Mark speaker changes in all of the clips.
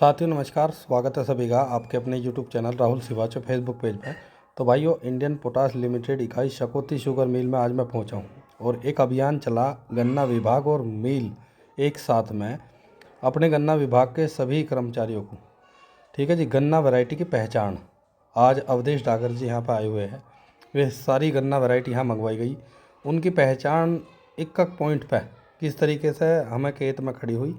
Speaker 1: साथियों नमस्कार, स्वागत है सभी का आपके अपने यूट्यूब चैनल राहुल सिवाचो फेसबुक पेज पर। तो भाइयों, इंडियन पोटास लिमिटेड इकाई शकौती शुगर मिल में आज मैं पहुंचा हूं और एक अभियान चला गन्ना विभाग और मिल एक साथ में अपने गन्ना विभाग के सभी कर्मचारियों को, ठीक है जी, गन्ना वैरायटी की पहचान। आज अवधेश डागर जी यहाँ पर आए हुए हैं। वे सारी गन्ना वैरायटी यहाँ मंगवाई गई, उनकी पहचान एक पॉइंट पर किस तरीके से हमें खेत में खड़ी हुई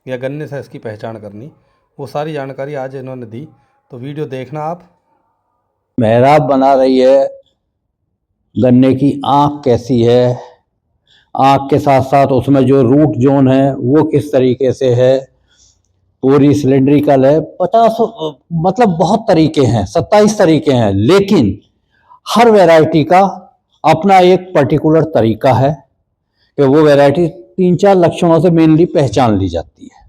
Speaker 1: या गन्ने से इसकी पहचान करनी, वो सारी जानकारी आज इन्होंने दी। तो वीडियो देखना आप।
Speaker 2: मेहराब बना रही है, गन्ने की आँख कैसी है, आँख के साथ साथ उसमें जो रूट जोन है वो किस तरीके से है, पूरी सिलेंड्रिकल है। 50 मतलब बहुत तरीके हैं, 27 तरीके हैं, लेकिन हर वैरायटी का अपना एक पर्टिकुलर तरीका है कि वो वैरायटी 3-4 लक्षणों से मेनली पहचान ली जाती है।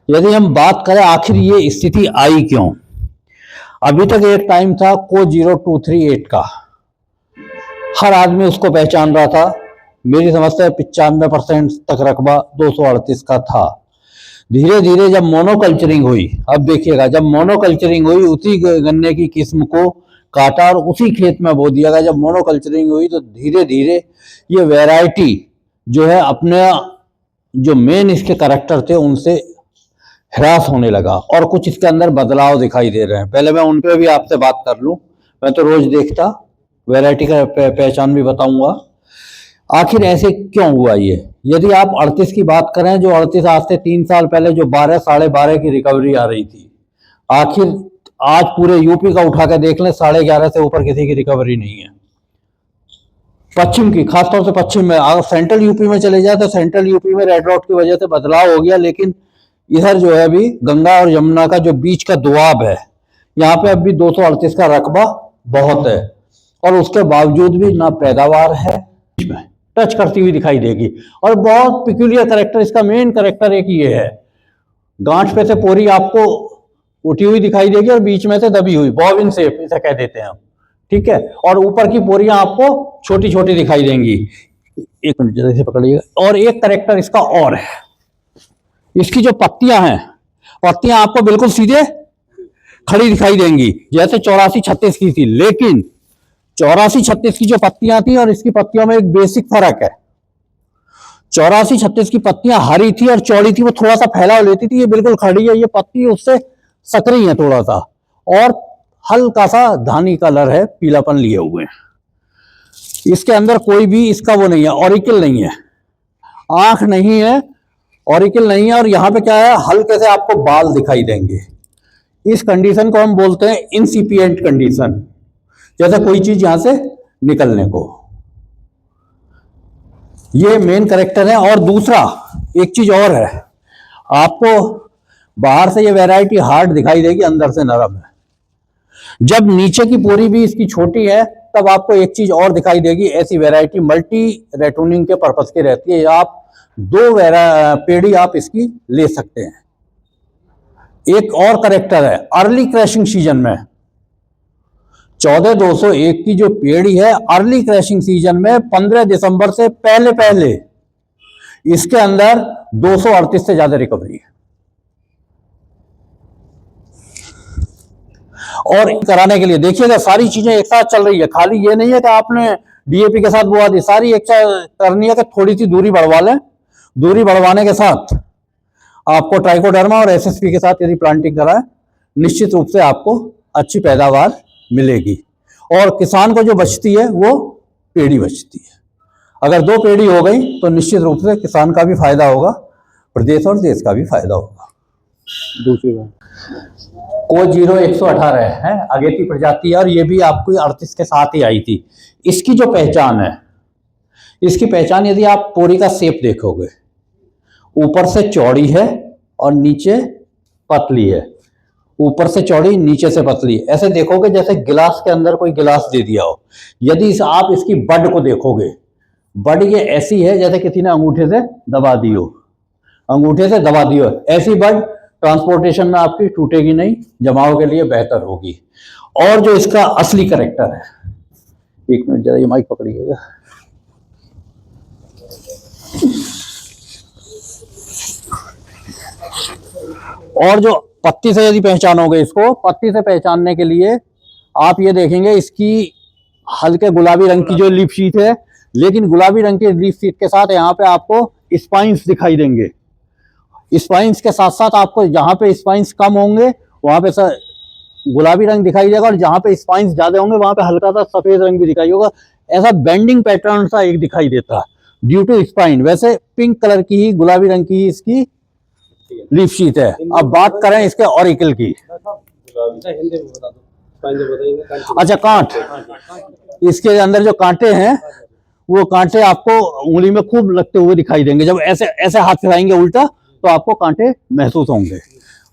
Speaker 2: यदि हम बात करें आखिर ये स्थिति आई क्यों, अभी तक एक टाइम था को 0238 का, हर आदमी उसको पहचान रहा था। मेरी समझ से 95% तक रकबा 238 का था। धीरे धीरे जब मोनोकल्चरिंग हुई, अब देखिएगा, जब मोनोकल्चरिंग हुई उसी गन्ने की किस्म को काटा और उसी खेत में बो दिया गया। जब मोनोकल्चरिंग हुई तो धीरे धीरे ये वैरायटी जो है अपने जो मेन इसके करैक्टर थे उनसे ह्रास होने लगा और कुछ इसके अंदर बदलाव दिखाई दे रहे हैं। पहले मैं उन पे भी आपसे बात कर लूं, मैं तो रोज देखता, वैरायटी का पहचान भी बताऊंगा। आखिर ऐसे क्यों हुआ ये? यदि आप 38 की बात करें, जो 38 आज से 3 साल पहले जो 12 12.5 की रिकवरी आ रही थी, आखिर आज पूरे यूपी का उठा के देख लें, 11.5 से ऊपर किसी की रिकवरी नहीं है। पश्चिम की, खासतौर से पश्चिम में, अगर सेंट्रल यूपी में चले जाए तो सेंट्रल यूपी में रेड रॉट की वजह से बदलाव हो गया, लेकिन इधर जो है अभी गंगा और यमुना का जो बीच का दुआब है, यहाँ पे अभी 238 का रकबा बहुत है और उसके बावजूद भी ना पैदावार है, टच करती हुई दिखाई देगी। और बहुत पिक्यूलियर करेक्टर, इसका मेन करेक्टर एक ये है, गांठ पे से पोरी आपको उठी हुई दिखाई देगी और बीच में से दबी हुई, बॉबिन शेप इसे कह देते हैं हम, ठीक है। और ऊपर की पोरियां आपको छोटी छोटी दिखाई देंगी। एक मिनट जैसे पकड़िएगा। और एक करेक्टर इसका और है, इसकी जो पत्तियां हैं, पत्तियां आपको बिल्कुल सीधे खड़ी दिखाई देंगी जैसे 84-36 की थी, लेकिन 84-36 की जो पत्तियां थी और इसकी पत्तियों में एक बेसिक फर्क है। 84-36 की पत्तियां हरी थी और चौड़ी थी, वो थोड़ा सा फैलाव लेती थी, ये बिल्कुल खड़ी है, ये पत्ती उससे सकरी है थोड़ा सा, और हल्का सा धानी कलर है, पीलापन लिए हुए हैं। इसके अंदर कोई भी इसका वो नहीं है, ऑरिकल नहीं है, आंख नहीं है, ऑरिकल नहीं है। और यहां पे क्या है, हल्के से आपको बाल दिखाई देंगे। इस कंडीशन को हम बोलते हैं इंसिपिएंट कंडीशन, जैसे कोई चीज यहां से निकलने को। ये मेन करेक्टर है। और दूसरा एक चीज और है, आपको बाहर से ये वैरायटी हार्ड दिखाई देगी, अंदर से नरम है। जब नीचे की पोरी भी इसकी छोटी है तब आपको एक चीज और दिखाई देगी। ऐसी वैरायटी मल्टी रेटूनिंग के पर्पज की रहती है, आप 2 पेड़ी आप इसकी ले सकते हैं। एक और करेक्टर है, अर्ली क्रैशिंग सीजन में 14-201 की जो पेड़ी है, अर्ली क्रैशिंग सीजन में 15 दिसंबर से पहले पहले इसके अंदर 238 से ज्यादा रिकवरी है। और कराने के लिए देखिएगा, सारी चीजें एक साथ चल रही है, खाली ये नहीं है कि आपने डीएपी के साथ बुआ दी, सारी एक साथ करनी है कि थोड़ी सी दूरी बढ़वा लें। दूरी बढ़वाने के साथ आपको ट्राइकोडर्मा और एसएसपी के साथ यदि प्लांटिंग कराएं, निश्चित रूप से आपको अच्छी पैदावार मिलेगी। और किसान को जो बचती है वो पेड़ी बचती है। अगर 2 पेड़ी हो गई तो निश्चित रूप से किसान का भी फायदा होगा, प्रदेश और देश का भी फायदा होगा। दूसरी बात, को 0118 है, अगेती प्रजाति है, और ये भी आपको 38 के साथ ही आई थी। इसकी जो पहचान है, इसकी पहचान यदि आप पोरी का शेप देखोगे, ऊपर से चौड़ी है और नीचे पतली है, ऊपर से चौड़ी नीचे से पतली। ऐसे देखोगे जैसे गिलास के अंदर कोई गिलास दे दिया हो। यदि आप इसकी बड को देखोगे, बड ये ऐसी है जैसे किसी ने अंगूठे से दबा दी हो, अंगूठे से दबा दी हो। ऐसी बड ट्रांसपोर्टेशन में आपकी टूटेगी नहीं, जमाव के लिए बेहतर होगी। और जो इसका असली करेक्टर है, एक मिनट जरा ये माइक पकड़िएगा, और जो पत्ती से यदि पहचानोगे इसको, पत्ती से पहचानने के लिए आप ये देखेंगे इसकी हल्के गुलाबी रंग की जो लीफ शीट है, लेकिन गुलाबी रंग की लीफ शीट के साथ यहाँ पे आपको स्पाइंस दिखाई देंगे। स्पाइंस के साथ साथ आपको जहाँ पे स्पाइंस कम होंगे वहां पे गुलाबी रंग दिखाई देगा, और जहाँ पे स्पाइंस ज्यादा होंगे वहां पे हल्का सा सफेद रंग भी दिखाई होगा। ऐसा बेंडिंग पैटर्न सा एक दिखाई देता है ड्यू टू स्पाइन। वैसे पिंक कलर की ही, गुलाबी रंग की ही इसकी लीफ शीट है। अब बात करें इसके ऑरिकल की। अच्छा, कांट, इसके अंदर जो कांटे हैं वो कांटे आपको उंगली में खूब लगते हुए दिखाई देंगे। जब ऐसे ऐसे हाथ चलाएंगे उल्टा तो आपको कांटे महसूस होंगे।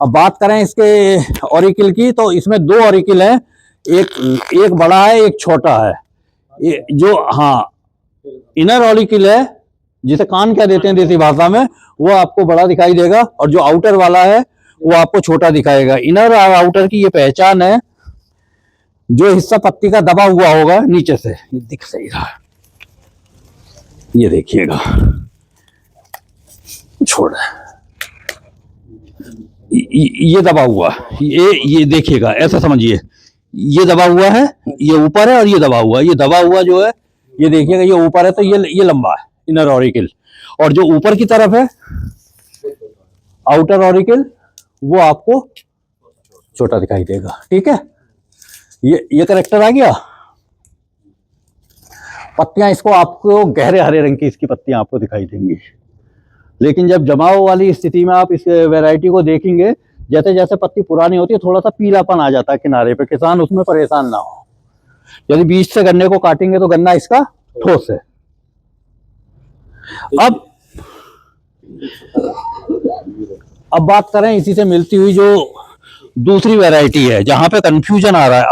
Speaker 2: अब बात करें इसके ऑरिकल की, तो इसमें 2 ऑरिकल हैं, एक बड़ा है, एक छोटा है। जो हाँ इनर ऑरिकल है, जिसे कान कह देते हैं देसी भाषा में, वो आपको बड़ा दिखाई देगा, और जो आउटर वाला है वो आपको छोटा दिखाएगा। इनर और आउटर की ये पहचान है। जो हिस्सा पत्ती का दबा हुआ होगा नीचे से, ये दिख सही रहा, ये देखिएगा, छोड़, ये दबा हुआ, ये देखिएगा, ऐसा समझिए, ये दबा हुआ है, ये ऊपर है, और ये दबा हुआ है। ये दबा हुआ जो है, ये देखिएगा, ये ऊपर है तो ये लंबा है इनर ऑरिकल, और जो ऊपर की तरफ है आउटर ऑरिकल, वो आपको छोटा दिखाई देगा। ठीक है, ये करेक्टर आ गया। पत्तियां इसको आपको गहरे हरे रंग की इसकी पत्तियां आपको दिखाई देंगी, लेकिन जब जमाव वाली स्थिति में आप इस वैरायटी को देखेंगे, जैसे जैसे पत्ती पुरानी होती है थोड़ा सा पीलापन आ जाता है किनारे पे। किसान उसमें परेशान ना हो। यदि बीच से गन्ने को काटेंगे तो गन्ना इसका ठोस है। अब बात करें इसी से मिलती हुई जो दूसरी वैरायटी है, जहां पे कंफ्यूजन आ रहा है,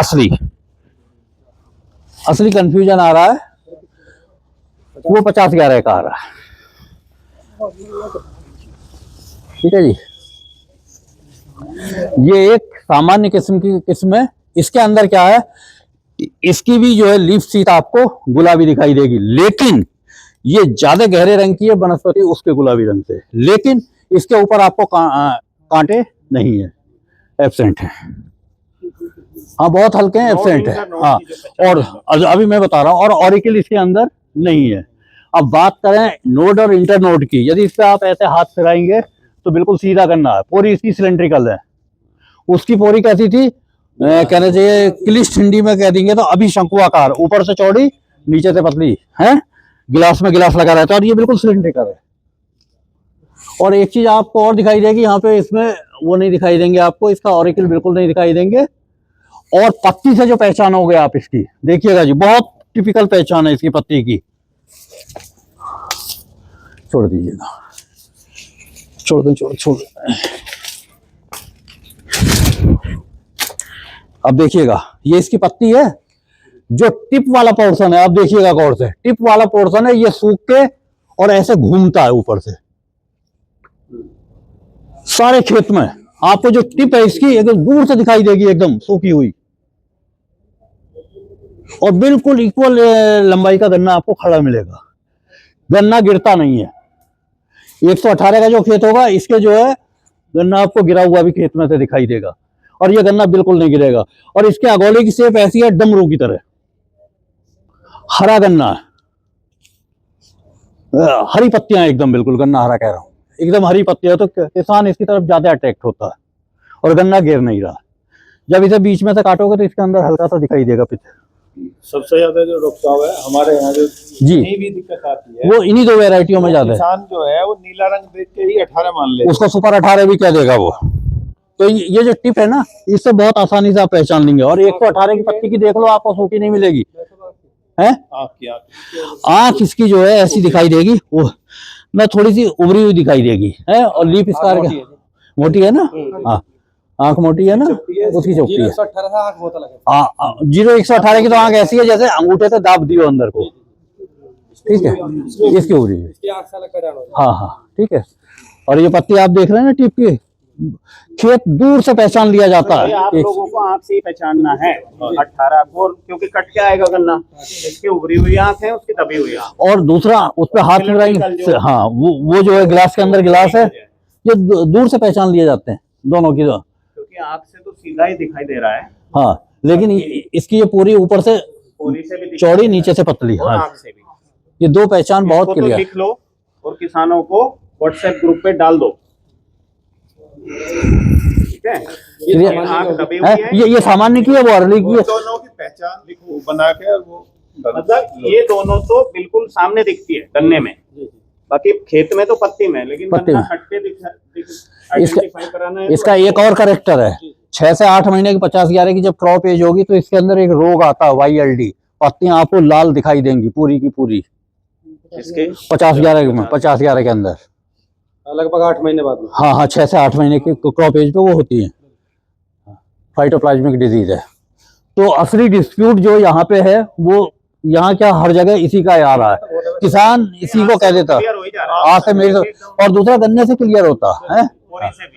Speaker 2: असली कंफ्यूजन आ रहा है, वो 50-11 का आ रहा है। ठीक है जी, ये एक सामान्य किस्म की किस्म है। इसके अंदर क्या है, इसकी भी जो है लीफ शीट आपको गुलाबी दिखाई देगी, लेकिन ये ज्यादा गहरे रंग की है वनस्पति उसके गुलाबी रंग से, लेकिन इसके ऊपर आपको कांटे नहीं है, एब्सेंट है। हाँ, बहुत हल्के हैं, एब्सेंट है। हाँ, और अभी मैं बता रहा हूँ, और ऑरिकल इसके अंदर नहीं है। अब बात करें नोड और इंटर नोड की, यदि इस पे आप ऐसे हाथ फिराएंगे तो बिल्कुल सीधा गन्ना है, पोरी इसकी सिलेंड्रिकल है। उसकी पोरी कैसी थी, कहना चाहिए क्लिष्ट हिंदी में कह देंगे तो अभी शंकुआकार, ऊपर से चौड़ी नीचे से पतली है, गिलास में गिलास लगा रहता है, और ये बिल्कुल सिलेंड्रिकल है। और एक चीज आपको और दिखाई देगी, यहाँ पे इसमें वो नहीं दिखाई देंगे आपको, इसका ऑरिकल बिल्कुल नहीं दिखाई देंगे। और पत्ती से जो पहचान हो गया आप इसकी, देखिएगा जी, बहुत टिपिकल पहचान है इसकी पत्ती की। छोड़ दीजिएगा, छोड़ दें। अब देखिएगा, ये इसकी पत्ती है, जो टिप वाला पोर्शन है, अब देखिएगा गौर से, टिप वाला पोर्शन है, ये सूख के और ऐसे घूमता है ऊपर से सारे खेत में। आपको जो टिप है इसकी एकदम दूर से दिखाई देगी, एकदम सूखी हुई, और बिल्कुल इक्वल लंबाई का गन्ना आपको खड़ा मिलेगा। गन्ना गिरता नहीं है। 118 का जो खेत होगा, इसके जो है गन्ना आपको गिरा हुआ भी खेत में से दिखाई देगा, और ये गन्ना बिल्कुल नहीं गिरेगा। और इसके अगोले की शेप ऐसी है डमरू की तरह, हरा गन्ना है, हरी पत्तियां एकदम, बिल्कुल गन्ना हरा कह रहा हूं, एकदम हरी पत्तियां, तो किसान इसकी तरफ ज्यादा अट्रैक्ट होता है, और गन्ना गिर नहीं रहा। जब इसे बीच में से काटोगे तो इसके अंदर हल्का सा दिखाई देगा पीछे।
Speaker 3: सबसे ज्यादा जो रुकाव है हमारे यहाँ, जो
Speaker 2: जी
Speaker 3: भी दिक्कत आती है,
Speaker 2: वो इन्हीं 2 वैरायटियों में ज्यादा है।
Speaker 3: किसान जो है वो नीला रंग देख के ही 18 मान ले,
Speaker 2: उसको सुपर 18 भी कह देगा वो। तो ये जो टिप है ना, इससे बहुत आसानी से आप पहचान लेंगे। और 118 की पत्ती की देख लो, आपको सूखी नहीं मिलेगी है। आंख इसकी जो है ऐसी दिखाई देगी, वो मैं थोड़ी सी उभरी हुई दिखाई देगी है, और लीफ इसका मोटी है ना, हाँ आंख मोटी है ना, उसकी चौकी है। 0-118 की तो आंख ऐसी है जैसे अंगूठे से दाब दियो अंदर को, ठीक है, इसकी उभरी हुई, हाँ ठीक है। और ये पत्ती आप देख रहे हैं ना टिप की, खेत दूर से पहचान लिया जाता है।
Speaker 4: आप लोगों को आंख से ही पहचानना है 18 को, क्योंकि कट के आएगा गन्ना, इसकी उभरी हुई आंख है, उसकी दबी हुई आंख।
Speaker 2: और दूसरा उस पर हाथ लगाएंगे, हाँ वो जो है गिलास के अंदर गिलास है, ये दूर से पहचान लिए जाते हैं, दोनों की तो।
Speaker 4: क्योंकि आँख से तो सीधा ही दिखाई दे रहा है,
Speaker 2: हाँ, लेकिन इसकी ये पूरी ऊपर से
Speaker 4: पूरी से भी दिखाई
Speaker 2: चौड़ी,
Speaker 4: दे रहा
Speaker 2: नीचे से पतली।
Speaker 4: है, और
Speaker 2: हाँ,
Speaker 4: आँख से भी।
Speaker 2: ये दो पहचान बहुत
Speaker 4: इसको तो
Speaker 2: क्लियर।
Speaker 4: लिख लो और किसानों को व्हाट्सएप ग्रुप पे डाल दो, ठीक है। ये आँख दबी हुई है,
Speaker 2: ये सामान्य की है, वो अरली की है।
Speaker 3: दोनों की पहचान लिखो बना के, वो
Speaker 4: मतलब ये दोनों तो बिल्कुल सामने दिखती है गन्ने में, बाकी खेत में तो पत्ती में, लेकिन
Speaker 2: पत्ती
Speaker 4: गन्ना
Speaker 2: में।
Speaker 4: हट के आइडेंटिफाई कराना है।
Speaker 2: इसका एक और करेक्टर है, 6 से 8 महीने की 50-11 की जब क्रॉप एज होगी तो इसके अंदर एक रोग आता है YLD, पत्तियां आपको लाल दिखाई देंगी पूरी की पूरी।
Speaker 4: इसके
Speaker 2: 50-11 के अंदर,
Speaker 1: लगभग 8 महीने बाद में।
Speaker 2: हाँ हाँ, 6 से 8 महीने की क्रॉप एज पे वो होती है, फाइटोप्लाज्मिक डिजीज है। तो असली डिस्प्यूट जो यहाँ पे है वो यहाँ क्या हर जगह इसी का आ रहा है, किसान इसी को कह देता
Speaker 4: क्लियर हो ही जा रहा है।
Speaker 2: आज से मेरे, और दूसरा गन्ने से क्लियर होता है।
Speaker 4: पूरी से भी।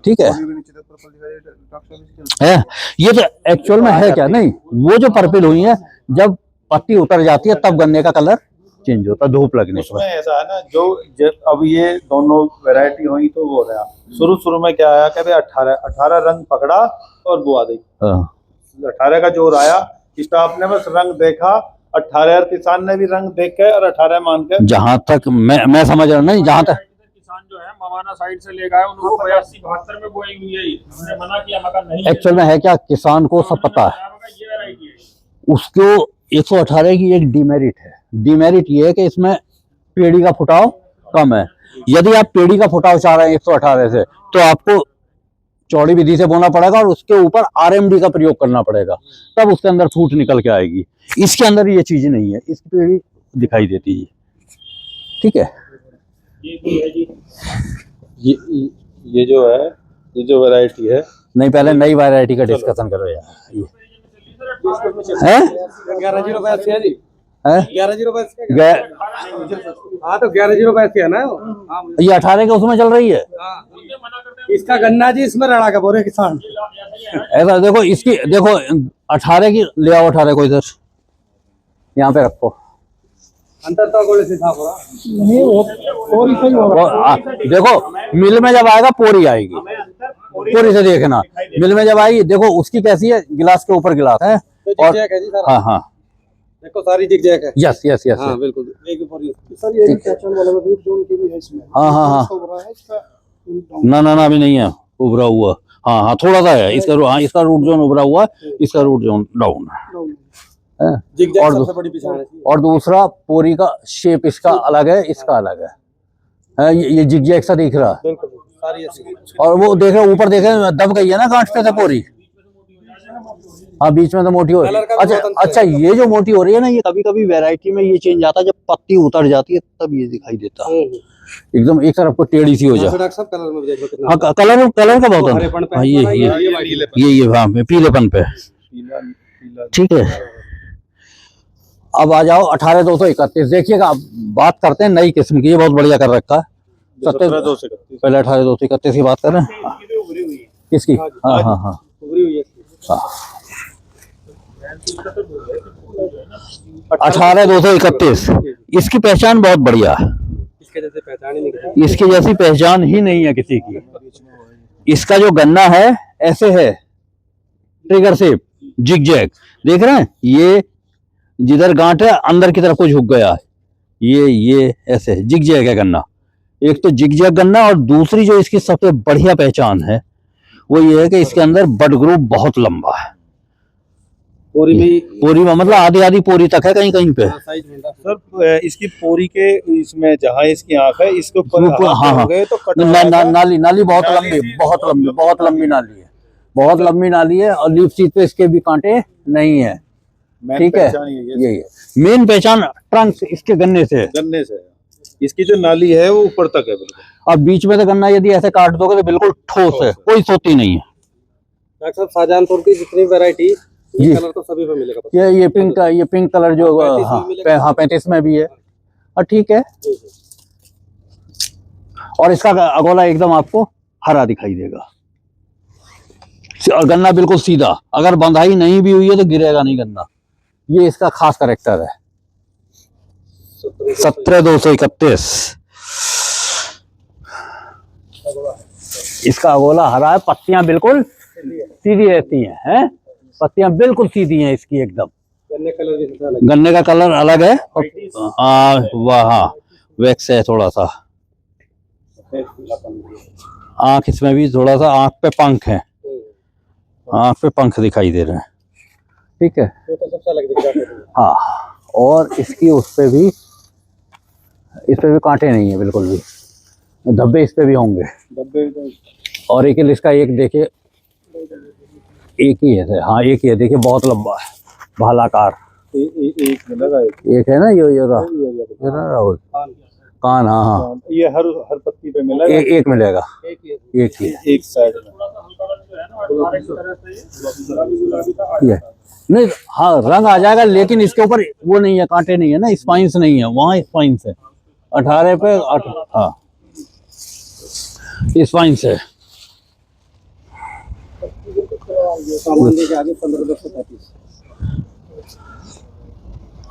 Speaker 2: ठीक है, ये तो एक्चुअल में है क्या, नहीं वो जो पर्पल हुई है जब पत्ती उतर जाती है तब गन्ने का कलर चेंज होता है धूप लगने के
Speaker 3: उसमें
Speaker 2: बाद।
Speaker 3: ऐसा है ना, जो अब ये दोनों वैरायटी हुई तो वो रहा, शुरू में क्या आया, कहते 18 रंग पकड़ा और बुआ दी। 18 का जोर आया, स्टाफ ने बस रंग देखा, 18 किसान ने भी रंग देख के और 18 मान के।
Speaker 2: जहां तक मैं समझ रहा हूँ, नहीं जहां तक
Speaker 5: किसान जो है मवाना साइड से ले गए, उनको 82-72 में बोई हुई है, उन्होंने मना किया, मका नहीं
Speaker 2: एक्चुअल में है क्या, किसान को सब पता है,
Speaker 5: ये वैरायटी है।
Speaker 2: उसको 118 की एक डिमेरिट है। डिमेरिट ये है कि इसमें पेड़ी का फुटाव कम है। यदि आप पेड़ी का फुटाव चाह रहे हैं 118 से तो आपको चौड़ी विधि से बोना पड़ेगा और उसके ऊपर RMD का प्रयोग करना पड़ेगा, तब उसके अंदर फूट निकल के आएगी। इसके अंदर ये चीज नहीं है, इसकी पेड़ी दिखाई देती है। ठीक है,
Speaker 3: ये जो है, ये जो वैरायटी है,
Speaker 2: नहीं पहले नई वैरायटी का डिस्कशन करो यार। ये है
Speaker 1: 1108 है जी,
Speaker 2: है
Speaker 1: 1108 हाँ, तो 1108 है ना।
Speaker 2: ये 18 के उसमें चल रही है।
Speaker 1: इसका गन्ना जी इसमें रड़ा का बोरे किसान।
Speaker 2: ऐसा देखो, इसकी देखो 18 की ले आओ, 18 को इधर यहाँ पे रखो।
Speaker 1: अंतर तो गोले से साफ हो रहा नहीं, वो पोरी सही हो रहा।
Speaker 2: देखो मिल में जब आएगा पोरी आएगी,
Speaker 4: हमें अंतर
Speaker 2: पोरी से देखना। मिल में जब आएगी देखो उसकी कैसी है, गिलास के ऊपर गिलास है। और
Speaker 1: है जी सर,
Speaker 2: हाँ हाँ,
Speaker 1: देखो सारी जिग-जैग है।
Speaker 2: यस यस यस,
Speaker 1: हाँ बिल्कुल, एक पोरी सर, ये पहचान वाला में रूट जोन की भी है इसमें।
Speaker 2: हाँ हाँ हाँ, ना अभी नहीं है उभरा हुआ। हाँ हाँ, थोड़ा सा है इसका। हाँ, इसका रूट जोन उभरा हुआ है, इसका रूट जोन डाउन है।
Speaker 1: जिग-जैग सबसे बड़ी पहचान है।
Speaker 2: और दूसरा पोरी का शेप इसका अलग है, इसका अलग है। ये जिग-जैग सा दिख रहा है।
Speaker 1: बिल्कुल सारी ऐसी।
Speaker 2: और वो देखे ऊपर देखे दब गई है ना गांठ पे से पोरी। हाँ, बीच में तो मोटी हो रही है। अच्छा ये जो मोटी हो रही है ना, ये कभी कभी वैरायटी में ये चेंज आता है, जब पत्ती उतर जाती है तब ये दिखाई देता है, एकदम एक तरफ को टेढ़ी सी हो जाए।
Speaker 1: डॉक्टर साहब कलर में देखो कितना।
Speaker 2: हाँ, कलर का बहुत है।
Speaker 1: हरेपन पे
Speaker 2: हाँ,
Speaker 1: ये
Speaker 2: ये हाँ पीलेपन पे। ठीक है, अब आ जाओ 18,231। देखिएगा, अब बात करते हैं नई किस्म की, ये बहुत बढ़िया कर रखा है।
Speaker 3: 17,231
Speaker 2: पहले 18,231 की बात करें। किसकी? हाँ हाँ हाँ, 18,231। इसकी पहचान बहुत बढ़िया है,
Speaker 1: इसके जैसे पहचान ही नहीं।
Speaker 2: इसकी जैसी पहचान ही नहीं है किसी की। इसका जो गन्ना है ऐसे है, ट्रिगर शेप, जिग-जैग देख रहे हैं। ये जिधर गांठ है अंदर की तरफ को झुक गया है, ये ऐसे जिग-जैग है गन्ना। एक तो जिग-जैग गन्ना, और दूसरी जो इसकी सबसे बढ़िया पहचान है वो ये है कि इसके अंदर बड ग्रुप बहुत लंबा है। पोरी में मतलब आधी पोरी तक है कहीं कहीं पे।
Speaker 3: सर, इसकी पोरी के इसमें जहाँ इसकी आंख है, इसके ऊपर
Speaker 2: हाँ हाँ, नाली बहुत लंबी नाली है, बहुत लंबी नाली है। और लीफ सीट पे इसके भी कांटे नहीं है। ठीक है, यही है मेन पहचान। ट्रंक इसके गन्ने से
Speaker 3: इसकी जो नाली है वो ऊपर तक है बिल्कुल।
Speaker 2: और बीच में तो गन्ना यदि ऐसे काट दोगे तो बिल्कुल ठोस है, कोई सोती नहीं है।
Speaker 1: डॉक्टर साहब, शाहजहानपुर की जितनी वैरायटी,
Speaker 2: जी,
Speaker 1: ये कलर तो सभी पे मिलेगा।
Speaker 2: ये पिंक कलर जो हाँ 35 में भी है। और ठीक है, और इसका अगोला एकदम आपको हरा दिखाई देगा, और गन्ना बिल्कुल सीधा। अगर बंधाई नहीं भी हुई है तो गिरेगा नहीं गन्ना। ये इसका खास कैरेक्टर है। 17,231। इसका अगोला हरा है, पत्तियां बिल्कुल सीधी रहती हैं, पत्तियां बिल्कुल सीधी हैं इसकी एकदम। गन्ने का कलर अलग है। वाह हाँ, वैक्स है थोड़ा सा। आंख इसमें भी थोड़ा सा, आंख पे पंख है, आंख पे पंख दिखाई दे रहे हैं। ठीक है, हाँ। और इसकी उस पे भी, इस पे भी कांटे नहीं है बिल्कुल भी, धब्बे इस पे भी होंगे। और एक इसका एक देखिए, एक ही है, हाँ एक ही है, देखिए बहुत लंबा है, भालाकार। एक है ना ये राहुल कान, हाँ हाँ,
Speaker 3: ये हर पत्ती पे मिलेगा,
Speaker 2: एक मिलेगा, एक ही
Speaker 3: एक साइड में
Speaker 2: ये नहीं। हाँ रंग आ जाएगा, लेकिन इसके ऊपर वो नहीं है, कांटे नहीं है ना, स्पाइंस नहीं है, वहाँ स्पाइंस है 18 पे 8, हाँ स्पाइंस है।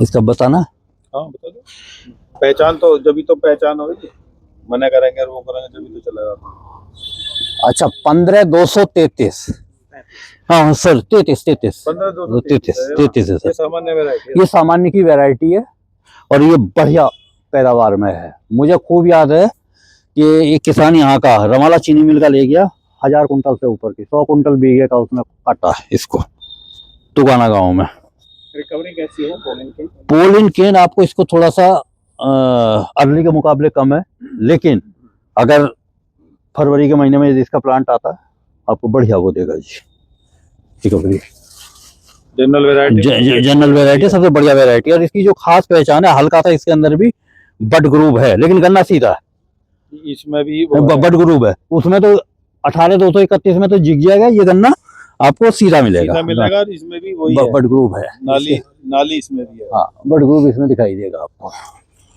Speaker 2: इसका बताना,
Speaker 3: हाँ बता दो। पहचान तो जब तो पहचान होगी, मना करेंगे और वो करेंगे जब तो चलेगा।
Speaker 2: अच्छा 15,233, हाँ सर 33 है सर।
Speaker 3: सामान्य वैरायटी,
Speaker 2: ये सामान्य की वैरायटी है और ये बढ़िया पैदावार में है। मुझे खूब याद है कि एक किसान यहाँ का रमाला चीनी मिल का ले गया 1000 कुंटल से ऊपर की, 100 कुंटल बीघे का उसने काटा है इसको, तुगाना गांव में।
Speaker 4: रिकवरी कैसी है
Speaker 2: पोलिन केन आपको इसको थोड़ा सा अर्ली के मुकाबले कम है, लेकिन अगर फरवरी के महीने में इसका प्लांट आता है आपको बढ़िया वो देगा जी रिकवरी। जनरल वैरायटी सबसे बढ़िया वैरायटी। और इसकी जो खास पहचान है, हल्का सा इसके अंदर भी बड ग्रूव है, लेकिन गन्ना सीधा है,
Speaker 3: इसमें भी
Speaker 2: बड ग्रूव है। उसमें तो 18,231 में तो जिग जाएगा, ये गन्ना आपको सीधा मिलेगा।
Speaker 3: इसमें भी वही है,
Speaker 2: बड ग्रूव है,
Speaker 3: नाली इसमें भी है।
Speaker 2: हाँ बड ग्रूव इसमें दिखाई देगा आपको।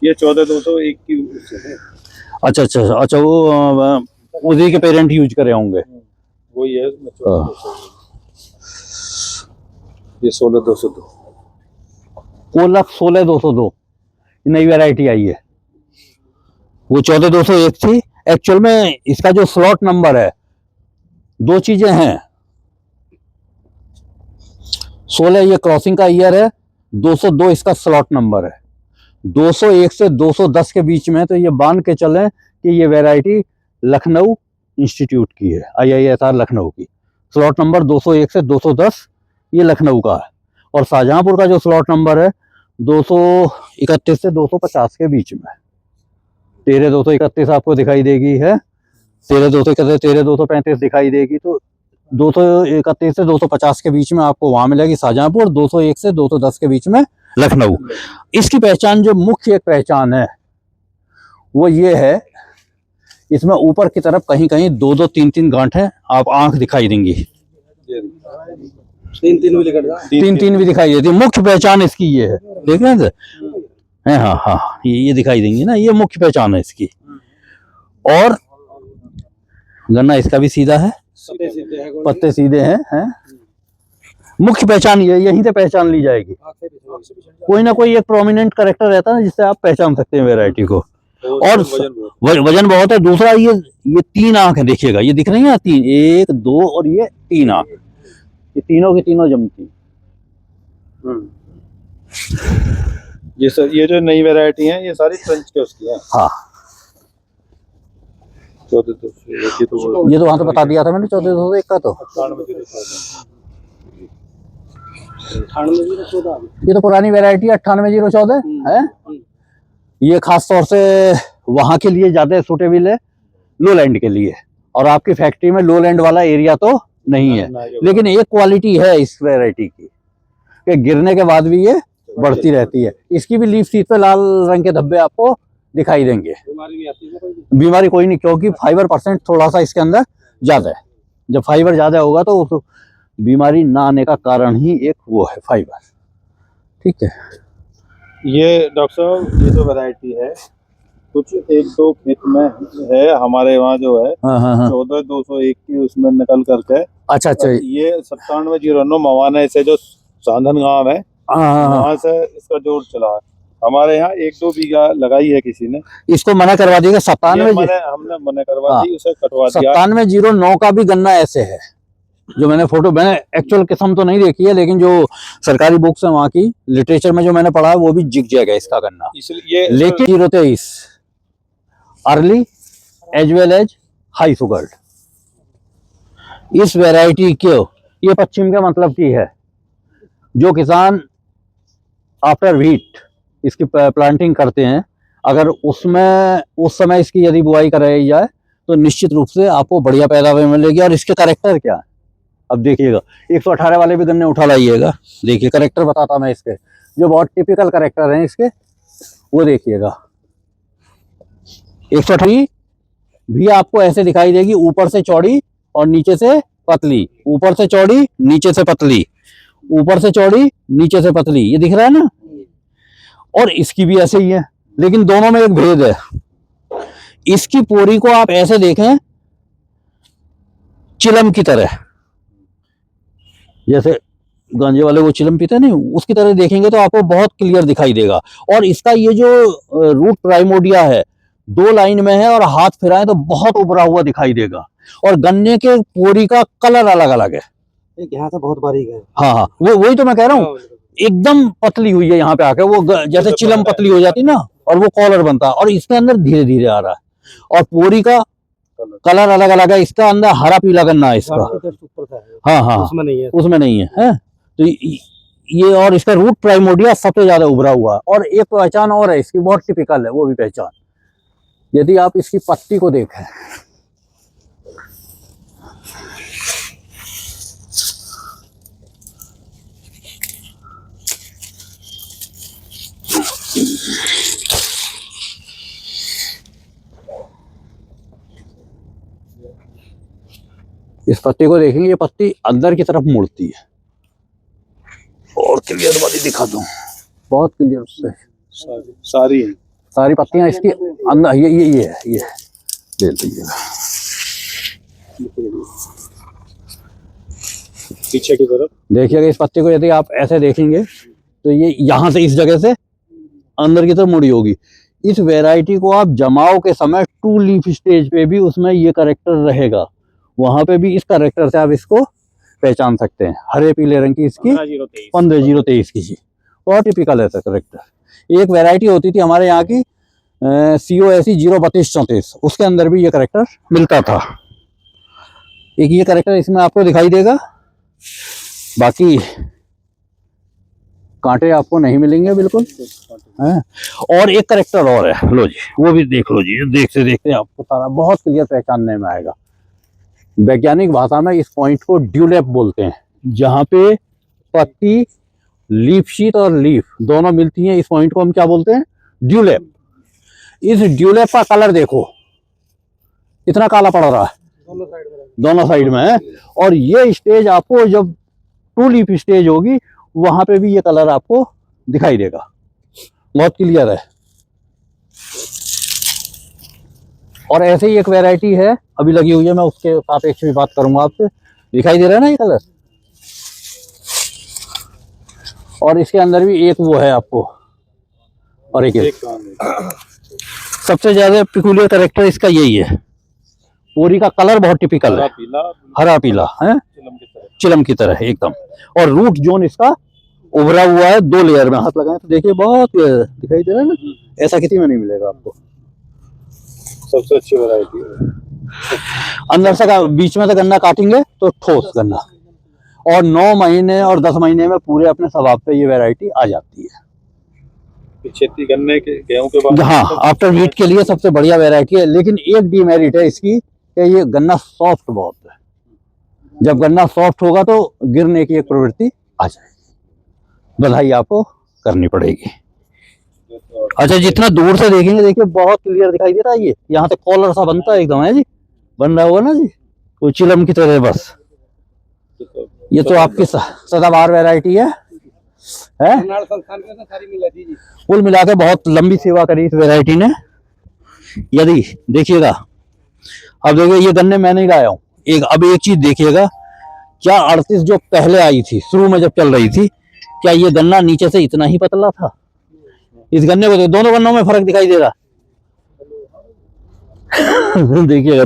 Speaker 3: ये 14,201 की है।
Speaker 2: अच्छा वो उसी के पेरेंट यूज करे होंगे,
Speaker 3: वही है। ये 16,202
Speaker 2: कोलक 16,202 नई वैरायटी आई है। वो 14,201 थी। एक्चुअल में इसका जो स्लॉट नंबर है, दो चीजें हैं। 16 ये क्रॉसिंग का ईयर है, 202 इसका स्लॉट नंबर है। 201 से 210 के बीच में तो ये मान के चलें कि ये वैरायटी लखनऊ इंस्टीट्यूट की है, IISR लखनऊ की। स्लॉट नंबर 201 से 210 ये लखनऊ का है। और शाहजहांपुर का जो स्लॉट नंबर है 231 से 250 के बीच में। 13,231 आपको दिखाई देगी है, 13,231, 13,235 दिखाई देगी। तो 231 से 250 के बीच में आपको वहां मिलेगी शाहजहांपुर, 201 से 210 के बीच में लखनऊ। इसकी पहचान, जो मुख्य एक पहचान है वो ये है, इसमें ऊपर की तरफ कहीं कहीं 2-2, 3-3 गांठें आप आंख दिखाई देंगी, 3-3 भी दिखाई देती। मुख्य पहचान इसकी ये है, देख रहे हैं, हाँ ये दिखाई देंगी ना, ये मुख्य पहचान है इसकी। और गन्ना इसका भी सीधा है, पत्ते सीधे हैं। मुख्य पहचान ये, यहीं से पहचान ली जाएगी। कोई ना कोई एक प्रोमिनेंट कैरेक्टर रहता है ना, जिससे आप पहचान सकते हैं वैरायटी को। और वजन बहुत है। दूसरा ये 3 आंख है, देखिएगा ये दिख रही है 3, 1, 2 और ये 3 आंख, ये तीनों की तीनों जमती।
Speaker 3: ये जो नई वैरायटी है ये सारी ट्रंच के उसकी है।
Speaker 2: हाँ
Speaker 3: 14,201
Speaker 2: ये तो वहां तो बता दिया था मैंने, 14,201 का तो। ये तो पुरानी वैरायटी 98,014 है। ये खास तौर से वहां के लिए ज्यादा सूटेबल है, लो लैंड के लिए। और आपकी फैक्ट्री में लो लैंड वाला एरिया तो नहीं है, लेकिन एक क्वालिटी है इस वैरायटी की कि गिरने के बाद भी ये बढ़ती रहती है। इसकी भी लीफ सीट पे लाल रंग के धब्बे आपको दिखाई देंगे। बीमारी कोई नहीं, क्योंकि फाइबर परसेंट थोड़ा सा इसके अंदर ज्यादा है। जब फाइबर ज्यादा होगा तो उस बीमारी ना आने का कारण ही एक वो है फाइबर। ठीक है,
Speaker 3: ये डॉक्टर साहब ये जो वैरायटी है कुछ 1-2 खेत में है हमारे वहाँ जो है 14,201 की उसमें निकल करके।
Speaker 2: अच्छा
Speaker 3: ये 97,009 मवाना से जो सांधन गांव है वहाँ से इसका जोड़ चला है। हमारे यहाँ 1-2 बीघा लगाई है किसी ने,
Speaker 2: इसको मना करवा दिएगा।
Speaker 3: ये
Speaker 2: 97
Speaker 3: हमने मना करवा दी, उसे कटवा दिया।
Speaker 2: 9709 का भी गन्ना ऐसे है, जो मैंने एक्चुअल किस्म तो नहीं देखी है, लेकिन जो सरकारी बुक्स है वहाँ की लिटरेचर में जो मैंने पढ़ा है वो भी जिग जैग है इसका गन्ना।
Speaker 3: इसलिए
Speaker 2: लेकिन 023 early as well as high sugared, इस वैरायटी क्यों ये पश्चिम के मतलब की है। जो किसान आफ्टर व्हीट इसकी प्लांटिंग करते हैं, अगर उसमें उस समय इसकी यदि बुआई कराई जाए तो निश्चित रूप से आपको बढ़िया पैदावार मिलेगी। और इसके कैरेक्टर क्या है अब देखिएगा, 118 वाले भी गन्ने उठा लाइएगा, देखिए कैरेक्टर बताता मैं इसके, जो बहुत टिपिकल कैरेक्टर हैं इसके वो देखिएगा। 118 भी आपको ऐसे दिखाई देगी, ऊपर से चौड़ी और नीचे से पतली, ऊपर से चौड़ी नीचे से पतली, ऊपर से चौड़ी नीचे से पतली, ये दिख रहा है ना। और इसकी भी ऐसे ही है, लेकिन दोनों में एक भेद है। इसकी पोरी को आप ऐसे देखें चिलम की तरह, जैसे गांजे वाले वो चिलम पीते नहीं, उसकी तरह देखेंगे तो आपको बहुत क्लियर दिखाई देगा। और इसका ये जो रूट प्राइमोडिया है 2 लाइन में है, और हाथ फिराएं तो बहुत उभरा हुआ दिखाई देगा। और गन्ने के पोरी का कलर अलग अलग है,
Speaker 1: यहाँ से बहुत बारीक है।
Speaker 2: हाँ, वही तो मैं कह रहा हूँ, एकदम पतली हुई है यहाँ पे आके, वो जैसे चिलम पतली हो जाती ना, और वो कॉलर बनता है, और इसके अंदर धीरे धीरे आ रहा है। और पोरी का कलर अलग अलग है, इसका अंदर हरा पीला गन्ना है इसका। हाँ, उसमें नहीं है, तो ये और इसका रूट प्राइमोडिया सबसे ज्यादा उभरा हुआ है। और एक पहचान और है इसकी, बहुत टिपिकल है वो भी पहचान, यदि आप इसकी पत्ती को देखें, इस पत्ती को देखेंगे, ये पत्ती अंदर की तरफ मुड़ती है। और क्लियर वाली दिखा दूं, बहुत क्लियर उससे सारी पत्तियां इसकी अंदर, ये है, ये ले लीजिएगा
Speaker 3: पीछे की तरफ
Speaker 2: देखिएगा। इस पत्ती को यदि आप ऐसे देखेंगे तो ये यहां से इस जगह से अंदर की तरफ मुड़ी होगी। इस वैरायटी को आप जमाव के समय 2 लीफ स्टेज पे भी उसमें ये कैरेक्टर रहेगा, वहां पे भी इस कैरेक्टर से आप इसको पहचान सकते हैं। हरे पीले रंग की इसकी 15-0-23 की जी, बहुत टिपिकल है कैरेक्टर। एक वैरायटी होती थी हमारे यहाँ की COSE 032-34, उसके अंदर भी ये कैरेक्टर मिलता था। एक ये कैरेक्टर इसमें आपको दिखाई देगा, बाकी कांटे आपको नहीं मिलेंगे बिल्कुल है। और एक कैरेक्टर और है, लो जी वो भी देख लो जी, देखते देखते आपको सारा बहुत क्लियर पहचानने में आएगा। वैज्ञानिक भाषा में इस पॉइंट को ड्यूलैप बोलते हैं, जहां पे पत्ती, लीफ शीट और लीफ दोनों मिलती हैं, इस पॉइंट को हम क्या बोलते हैं, ड्यूलैप। इस ड्यूलैप का कलर देखो कितना काला पड़ रहा है, दोनों साइड में है। और ये स्टेज आपको जब 2 लीफ स्टेज होगी वहां पे भी ये कलर आपको दिखाई देगा, बहुत क्लियर है। और ऐसे ही एक वैरायटी है अभी लगी हुई है, मैं उसके सापेक्ष भी बात करूंगा आपसे, दिखाई दे रहा है ना ये कलर। और इसके अंदर भी एक वो है आपको, और एक सबसे ज्यादा पिकुलियर कैरेक्टर इसका यही है, पोरी का कलर बहुत टिपिकल है, हरा पीला है, चिलम की तरह एकदम। और रूट जोन इसका उभरा हुआ है 2 लेयर में, हाथ लगाए तो देखिए बहुत दिखाई दे रहा है ना, ऐसा किसी में नहीं मिलेगा आपको।
Speaker 3: सबसे अच्छी वैरायटी है।
Speaker 2: अंदर से बीच में से गन्ना काटेंगे तो ठोस गन्ना, और 9 महीने और 10 महीने में पूरे अपने स्वभाव पे ये वैरायटी आ जाती है।
Speaker 3: खेती गन्ने के गेहूं के बाद,
Speaker 2: हाँ, आफ्टर व्हीट के लिए सबसे बढ़िया वैरायटी है। लेकिन एक डीमेरिट है इसकी कि ये गन्ना सॉफ्ट बहुत है, जब गन्ना सॉफ्ट होगा तो गिरने की एक प्रवृत्ति आ जाएगी, बधाई आपको करनी पड़ेगी। अच्छा, जितना दूर से देखेंगे देखिए बहुत क्लियर दिखाई दे रहा है, ये यहाँ से कॉलर सा बनता है एकदम, है जी, बन रहा हुआ ना जी, वो चिलम की तरह बस। ये तो आपकी सदाबहार वैरायटी है। कुल मिला के बहुत लंबी सेवा करी इस वैरायटी ने। यदि देखिएगा, अब देखिए ये गन्ने मैं नहीं लाया हूँ, अब एक चीज देखिएगा, क्या 38 जो पहले आई थी शुरू में जब चल रही थी, क्या ये गन्ना नीचे से इतना ही पतला था? इस गन्ने को दोनों गन्नों में फर्क दिखाई दे रहा देखिएगा।